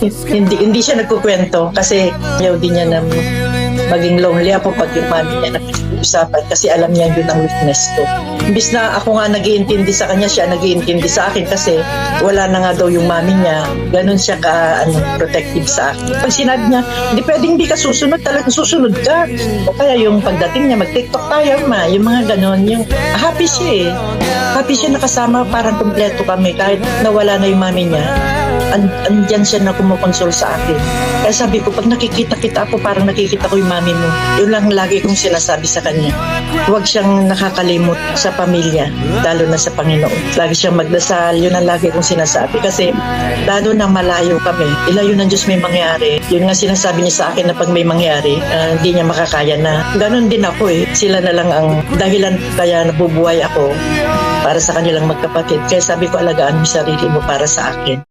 hindi siya nagkukwento kasi ayaw din niya na maging lonely ako pag yung mami niya nakikipag-usapan kasi alam niya yun ang weakness ko. Imbis na ako nga nag-iintindi sa kanya, siya nag-iintindi sa akin kasi wala na nga daw yung mami niya. Ganun siya protective sa akin. Pag sinabi niya, hindi pwedeng hindi ka susunod, talagang susunod ka. O kaya yung pagdating niya, mag-TikTok tayo, yung mga ganun. Yung happy siya eh. Happy siya nakasama, parang kumpleto kami. Kahit nawala na yung mami niya, andyan siya na kumukonsol sa akin. Kaya sabi ko, pag nakikita kita ako, parang nakikita ko yung mami mo. Yun lang lagi kong sinasabi sa kanya. Huwag siyang nakakalimot sa pamilya, lalo na sa Panginoon. Lagi siyang magdasal, yun ang lagi kong sinasabi. Kasi lalo na malayo kami, ilayo ng Diyos may mangyari. Yun nga sinasabi niya sa akin na pag may mangyari, hindi niya makakaya na. Ganon din ako eh. Sila na lang ang dahilan kaya nabubuhay ako para sa kanilang magkapatid. Kaya sabi ko, alagaan mo sarili mo para sa akin.